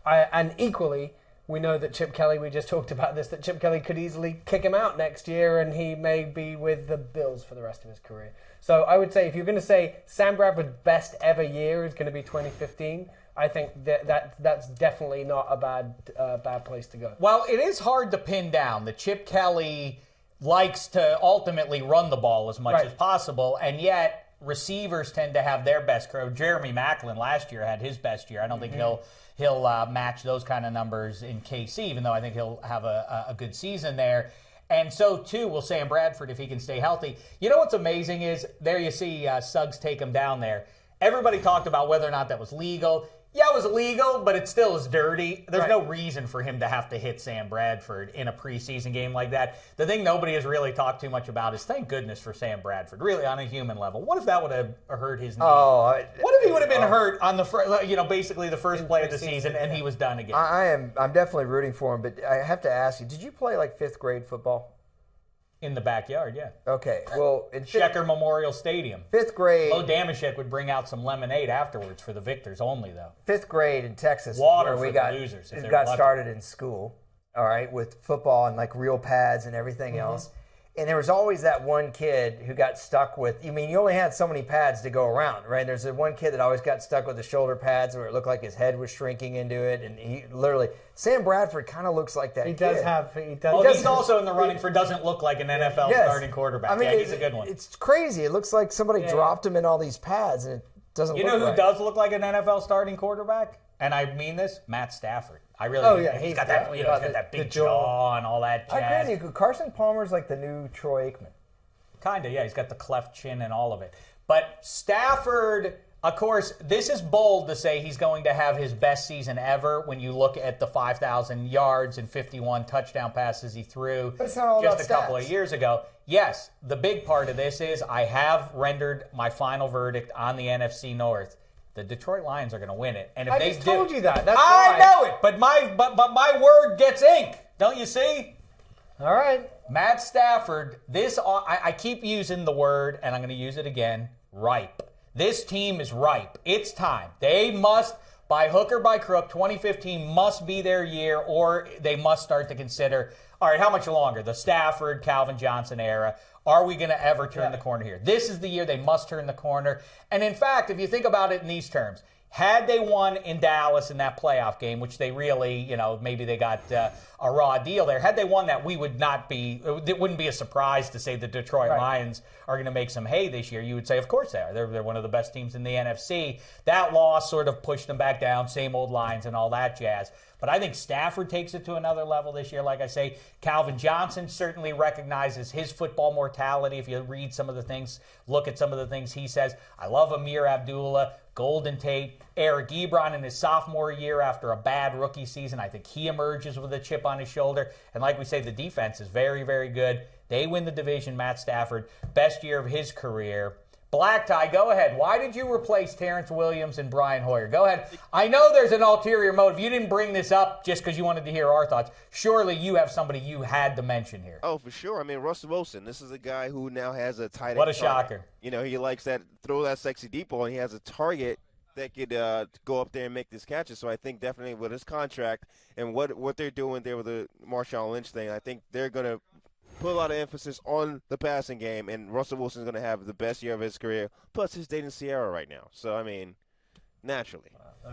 And equally, we know that Chip Kelly, we just talked about this, that Chip Kelly could easily kick him out next year and he may be with the Bills for the rest of his career. So I would say if you're going to say Sam Bradford's best ever year is going to be 2015, I think that's definitely not a bad place to go. Well, it is hard to pin down that Chip Kelly likes to ultimately run the ball as much as possible, and yet receivers tend to have their best career. Jeremy Maclin last year had his best year. I don't think he'll match those kind of numbers in KC, even though I think he'll have a good season there. And so, too, will Sam Bradford if he can stay healthy. You know what's amazing is, there you see Suggs take him down there. Everybody talked about whether or not that was legal. Yeah, it was illegal, but it still is dirty. There's no reason for him to have to hit Sam Bradford in a preseason game like that. The thing nobody has really talked too much about is thank goodness for Sam Bradford, really on a human level. What if that would have hurt his knee? What if he would have been hurt on the basically the first play of the season and he was done again? I'm definitely rooting for him, but I have to ask you, did you play like 5th grade football? In the backyard, yeah. Okay, well, in Shecker Memorial Stadium. 5th grade. Oh, Dameshek would bring out some lemonade afterwards for the victors only, though. 5th grade in Texas, water where we for the losers. It got started in school, all right, with football and like real pads and everything else. And there was always that one kid who got stuck with, you only had so many pads to go around, right? There's one kid that always got stuck with the shoulder pads where it looked like his head was shrinking into it. And he literally, Sam Bradford kind of looks like that kid. He's also in the running for doesn't look like an NFL starting quarterback. He's a good one. It's crazy. It looks like somebody dropped him in all these pads and it doesn't look right. You know who does look like an NFL starting quarterback? And I mean this, Matt Stafford. I really do. He's got that, he's got that big jaw and all that jazz. I agree with you. Carson Palmer's like the new Troy Aikman. Kind of, yeah. He's got the cleft chin and all of it. But Stafford, of course, this is bold to say he's going to have his best season ever when you look at the 5,000 yards and 51 touchdown passes he threw just a couple of years ago. Yes, the big part of this is I have rendered my final verdict on the NFC North. The Detroit Lions are going to win it, and if I they just told you that. That's I know it, but my word gets ink. Don't you see? All right, Matt Stafford. I keep using the word, and I'm going to use it again. Ripe. This team is ripe. It's time. They must, by hook or by crook, 2015 must be their year, or they must start to consider. All right, how much longer? The Stafford, Calvin Johnson era. Are we going to ever turn the corner here? This is the year they must turn the corner. And in fact, if you think about it in these terms, had they won in Dallas in that playoff game, which they really, maybe they got a raw deal there. Had they won that, it wouldn't be a surprise to say the Detroit Lions are going to make some hay this year. You would say, of course they are. They're one of the best teams in the NFC. That loss sort of pushed them back down, same old Lions and all that jazz. But I think Stafford takes it to another level this year. Like I say, Calvin Johnson certainly recognizes his football mortality. If you read some of the things, look at some of the things he says. I love Amir Abdullah, Golden Tate, Eric Ebron in his sophomore year after a bad rookie season. I think he emerges with a chip on his shoulder. And like we say, the defense is very, very good. They win the division, Matt Stafford. Best year of his career. Black Tie, go ahead. Why did you replace Terrence Williams and Brian Hoyer? Go ahead. I know there's an ulterior motive. You didn't bring this up just because you wanted to hear our thoughts. Surely you have somebody you had to mention here. Oh, for sure. Russell Wilson. This is a guy who now has a tight end. What a shocker. He likes throw that sexy deep ball, and he has a target that could go up there and make these catches. So I think definitely with his contract and what they're doing there with the Marshawn Lynch thing, I think they're going to put a lot of emphasis on the passing game, and Russell Wilson's going to have the best year of his career. Plus, he's dating Sierra right now. So, naturally.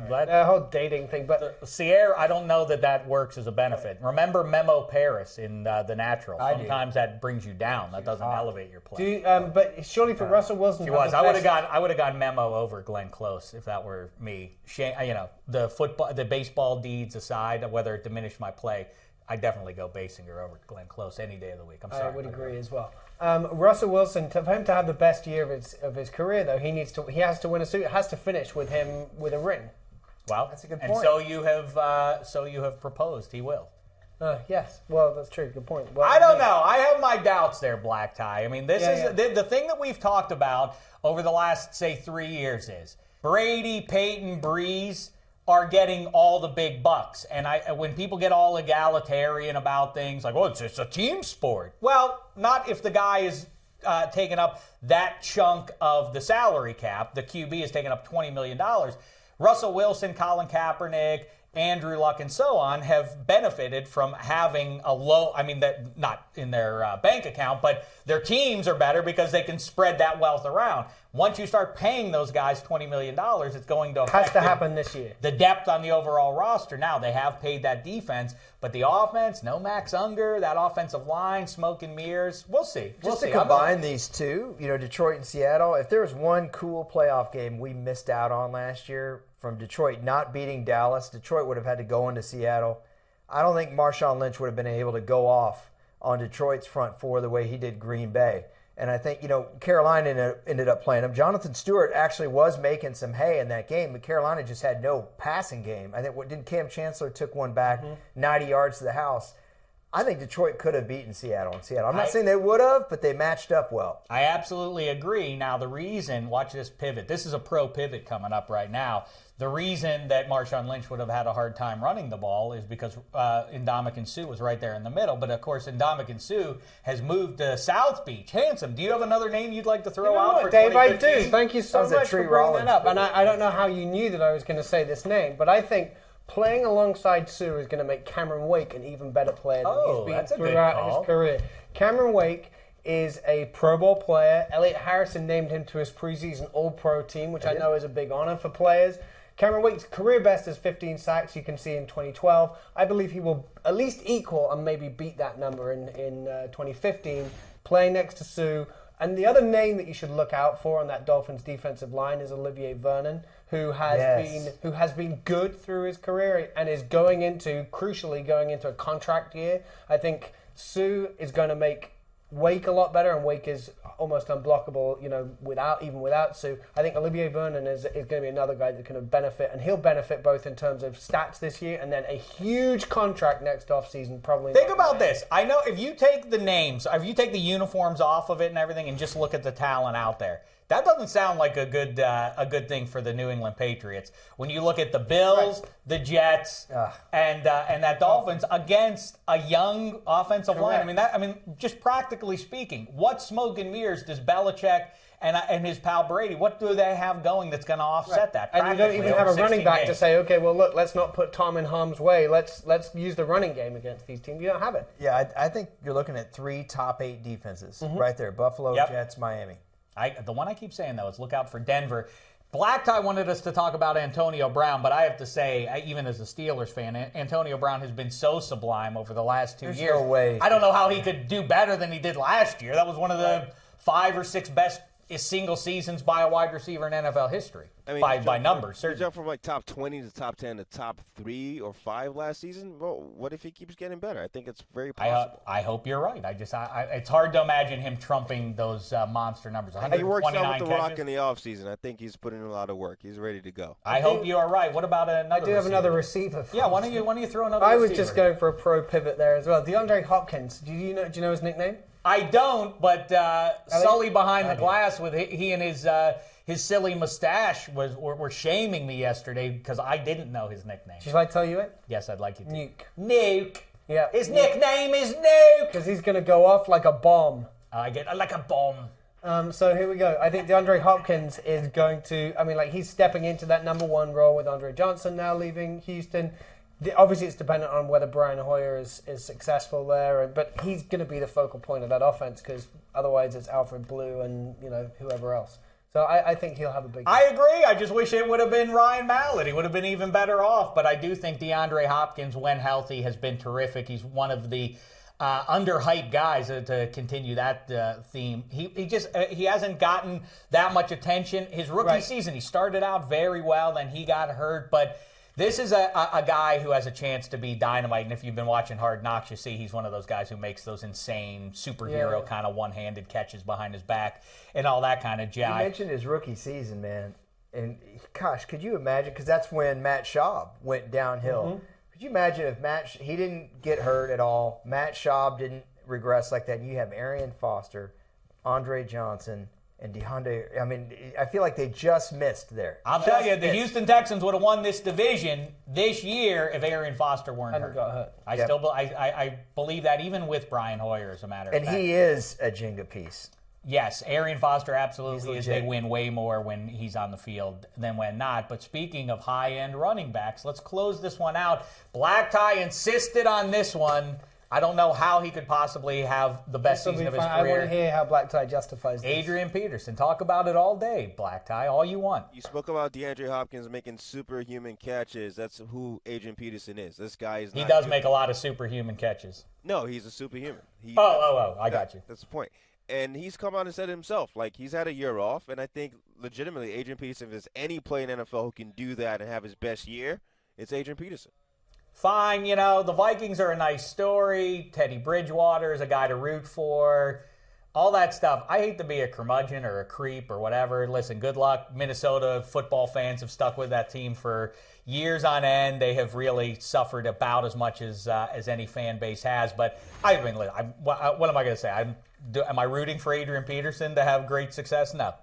The whole dating thing, but Sierra, I don't know that works as a benefit. Remember Memo Paris in The Natural. Sometimes that brings you down. That doesn't elevate your play. But surely for Russell Wilson, She was. I would have gone Memo over Glenn Close if that were me. The baseball deeds aside, whether it diminished my play, I definitely go Basinger over Glenn Close any day of the week. I'm sorry. I would agree as well. Russell Wilson, for him to have the best year of his career, though, he has to win a suit. It has to finish with him with a ring. Well, that's a good point. And so you have proposed. He will. Yes. Well, that's true. Good point. Well, I don't know. I have my doubts there, Black Tie. I mean, this is the thing that we've talked about over the last, say, 3 years is Brady, Peyton, Breeze are getting all the big bucks. And when people get all egalitarian about things like, it's just a team sport. Well, not if the guy is taking up that chunk of the salary cap. The QB is taking up $20 million. Russell Wilson, Colin Kaepernick, Andrew Luck, and so on have benefited from having a low, that not in their bank account, but their teams are better because they can spread that wealth around. Once you start paying those guys $20 million, it's going to affect has to happen this year. The depth on the overall roster. Now, they have paid that defense, but the offense, no Max Unger, that offensive line, smoke and mirrors, we'll see. Just to combine these two, Detroit and Seattle, if there was one cool playoff game we missed out on last year from Detroit not beating Dallas, Detroit would have had to go into Seattle. I don't think Marshawn Lynch would have been able to go off on Detroit's front four the way he did Green Bay. And I think, Carolina ended up playing him. Jonathan Stewart actually was making some hay in that game, but Carolina just had no passing game. I think didn't Cam Chancellor took one back 90 yards to the house. I think Detroit could have beaten Seattle. I'm not saying they would have, but they matched up well. I absolutely agree. Now, the reason, watch this pivot. This is a pro pivot coming up right now. The reason that Marshawn Lynch would have had a hard time running the ball is because Ndamukong Suh was right there in the middle. But, of course, Ndamukong Suh has moved to South Beach. Handsome, do you have another name you'd like to throw out for Dave, 2015? I do. Thank you so much for bringing that up. And I don't know how you knew that I was going to say this name, but I think playing alongside Suh is going to make Cameron Wake an even better player than he's been throughout his career. Cameron Wake is a Pro Bowl player. Elliot Harrison named him to his preseason All-Pro team, which I know is a big honor for players. Cameron Wake's career best is 15 sacks. You can see in 2012. I believe he will at least equal and maybe beat that number in 2015, playing next to Suh. And the other name that you should look out for on that Dolphins defensive line is Olivier Vernon, who has been good through his career and is crucially going into a contract year. I think Suh is going to make Wake a lot better, and Wake is almost unblockable, without Suh. I think Olivier Vernon is going to be another guy that's going to benefit, and he'll benefit both in terms of stats this year and then a huge contract next offseason, probably. Think about this. I know if you take the names, if you take the uniforms off of it and everything and just look at the talent out there, that doesn't sound like a good thing for the New England Patriots. When you look at the Bills, the Jets, and that Dolphins against a young offensive line. Just practically speaking, what smoke and mirrors does Belichick and his pal Brady, what do they have going that's going to offset that? And you don't even have a running back to say, okay, well, look, let's not put Tom in harm's way. Let's use the running game against these teams. You don't have it. Yeah, I think you're looking at 3 top 8 defenses right there: Buffalo, Jets, Miami. The one I keep saying, though, is look out for Denver. Black Tie wanted us to talk about Antonio Brown, but I have to say, even as a Steelers fan, Antonio Brown has been so sublime over the last 2 years. There's no way. I don't know how he could do better than he did last year. That was one of the 5 or 6 best single seasons by a wide receiver in NFL history. By numbers, certainly. He jumped from top 20 to top 10 to top 3 or 5 last season. Well, what if he keeps getting better? I think it's very possible. I hope you're right. It's hard to imagine him trumping those monster numbers. He works out with the Rock in the offseason. I think he's putting in a lot of work. He's ready to go. I hope you are right. What about another? I do have another receiver. Yeah, why don't you throw another? I was just going for a pro pivot there as well. DeAndre Hopkins. Do you know his nickname? I don't, but Sully behind the glass with he and his silly mustache were shaming me yesterday because I didn't know his nickname. Should I tell you it? Yes, I'd like you to. Nuke. Yeah. His nickname is Nuke. Because he's going to go off like a bomb. I get like a bomb. So here we go. I think DeAndre Hopkins is going to, he's stepping into that number 1 role with Andre Johnson now leaving Houston. Obviously, it's dependent on whether Brian Hoyer is successful there, but he's going to be the focal point of that offense because otherwise it's Alfred Blue and whoever else. So I think he'll have a big game. I agree. I just wish it would have been Ryan Mallett. He would have been even better off. But I do think DeAndre Hopkins, when healthy, has been terrific. He's one of the underhyped guys to continue that theme. He hasn't gotten that much attention. His rookie season, he started out very well, then he got hurt. But this is a guy who has a chance to be dynamite. And if you've been watching Hard Knocks, you see he's one of those guys who makes those insane superhero kind of one-handed catches behind his back and all that kind of jive. You mentioned his rookie season, man. And, gosh, could you imagine? Because that's when Matt Schaub went downhill. Mm-hmm. Could you imagine if he didn't get hurt at all, Matt Schaub didn't regress like that, and you have Arian Foster, Andre Johnson, and DeAndre. I mean, I feel like they just missed there. I'll tell you, the Houston Texans would have won this division this year if Arian Foster weren't hurt. Got hurt. I believe that even with Brian Hoyer, as a matter of fact. And he is a Jenga piece. Yes, Arian Foster absolutely is. They win way more when he's on the field than when not. But speaking of high-end running backs, let's close this one out. Black Tie insisted on this one. I don't know how he could possibly have the best season of his career. I want to hear how Black Tie justifies this. Adrian Peterson. Talk about it all day, Black Tie, all you want. You spoke about DeAndre Hopkins making superhuman catches. That's who Adrian Peterson is. This guy is not He does make a lot of superhuman catches. No, he's a superhuman. I got you. That's the point. And he's come out and said it himself. Like, he's had a year off, and I think legitimately Adrian Peterson, if there's any player in NFL who can do that and have his best year, it's Adrian Peterson. Fine, the Vikings are a nice story. Teddy Bridgewater is a guy to root for. All that stuff. I hate to be a curmudgeon or a creep or whatever. Listen, good luck. Minnesota football fans have stuck with that team for years on end. They have really suffered about as much as any fan base has. But what am I going to say? Am I rooting for Adrian Peterson to have great success? No.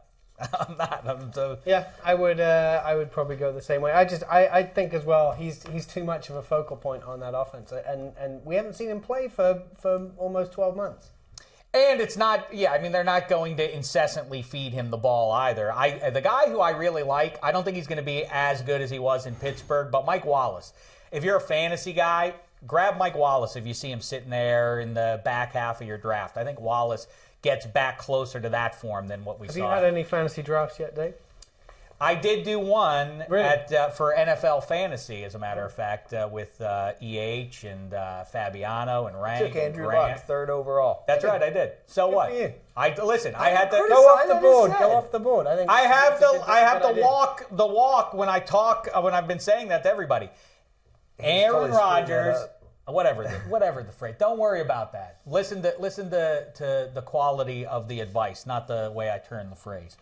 I'm not. Yeah, I would probably go the same way. I think as well he's too much of a focal point on that offense, and we haven't seen him play for almost 12 months. And it's not, they're not going to incessantly feed him the ball either. The guy who I really like, I don't think he's going to be as good as he was in Pittsburgh, but Mike Wallace. If you're a fantasy guy, grab Mike Wallace if you see him sitting there in the back half of your draft. I think Wallace gets back closer to that form than what we saw. Have you had any fantasy drafts yet, Dave? I did do one really? For NFL Fantasy, as a matter of fact, with EH and Fabiano and Rank. Took Andrew Luck, third overall. That's right, I did. So Good what? For you. I had to go off the board. Go off the board. I have to walk the walk when I talk. When I've been saying that to everybody. Aaron Rodgers. Whatever the phrase. Don't worry about that. Listen to the quality of the advice, not the way I turn the phrase.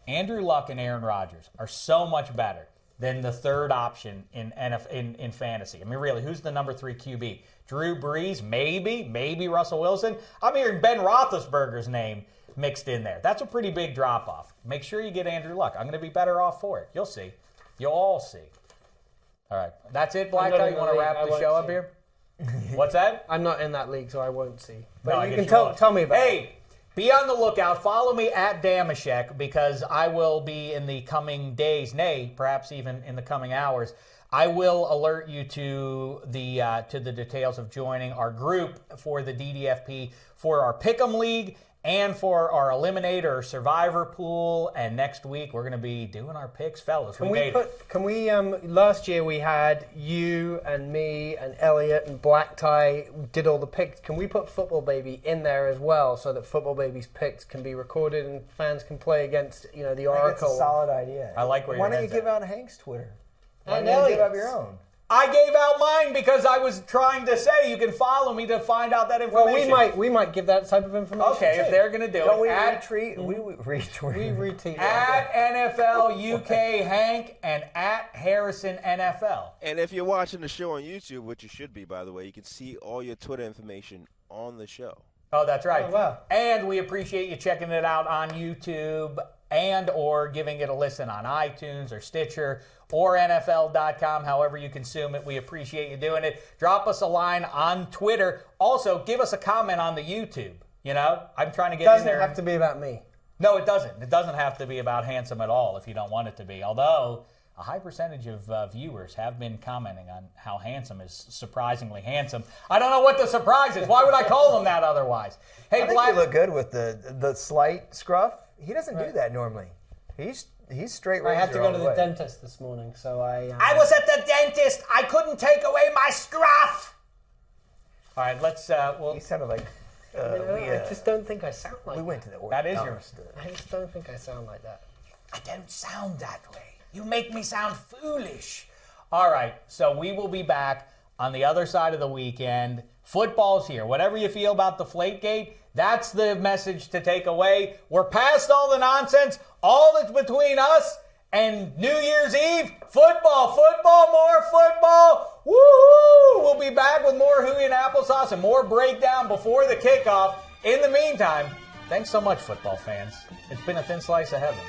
Andrew Luck and Aaron Rodgers are so much better than the third option in fantasy. I mean, really, who's the number 3 QB? Drew Brees, maybe Russell Wilson. I'm hearing Ben Roethlisberger's name mixed in there. That's a pretty big drop-off. Make sure you get Andrew Luck. I'm going to be better off for it. You'll see. You'll all see. All right. That's it, Black Tie. You want to wrap the show up here? What's that? I'm not in that league, so I won't see. But no, you can tell me about it. Hey, be on the lookout. Follow me at Dameshek, because I will be in the coming days, perhaps even in the coming hours, I will alert you to the details of joining our group for the DDFP for our Pick'em League and for our Eliminator Survivor pool. And next week we're going to be doing our picks, fellas. Last year we had you and me and Elliot and Black Tie did all the picks. Can we put Football Baby in there as well, so that Football Baby's picks can be recorded and fans can play against the Oracle? That's a solid idea. I like where Why your don't you head's give at. out Hank's Twitter? And Why don't you give Elliot's. up your own? I gave out mine because I was trying to say you can follow me to find out that information. Well, we might give that type of information. Okay, too. if they're going to do Don't it. we retweet. retweet? We retweet. At NFL UK Hank and at Harrison NFL. And if you're watching the show on YouTube, which you should be, by the way, you can see all your Twitter information on the show. Oh, that's right. Oh, wow. And we appreciate you checking it out on YouTube and or giving it a listen on iTunes or Stitcher or NFL.com, however you consume it. We appreciate you doing it. Drop us a line on Twitter. Also, give us a comment on the YouTube. I'm trying to get in there. Doesn't have to be about me. No, it doesn't. It doesn't have to be about Handsome at all if you don't want it to be. Although a high percentage of viewers have been commenting on how Handsome is surprisingly handsome. I don't know what the surprise is. Why would I call him that otherwise? Hey, I think you look good with the slight scruff. He doesn't do that normally. He's straight. I had to go all to the the way. dentist this morning, so I was at the dentist. I couldn't take away my scruff. All right, let's. He sounded like. I just don't think I sound like We went to the That is orthodontist. I just don't think I sound like that. I don't sound that way. You make me sound foolish. All right, so we will be back on the other side of the weekend. Football's here. Whatever you feel about Deflategate, that's the message to take away. We're past all the nonsense. All that's between us and New Year's Eve, football, more football. Woohoo! We'll be back with more hooey and applesauce and more breakdown before the kickoff. In the meantime, thanks so much, football fans. It's been a thin slice of heaven.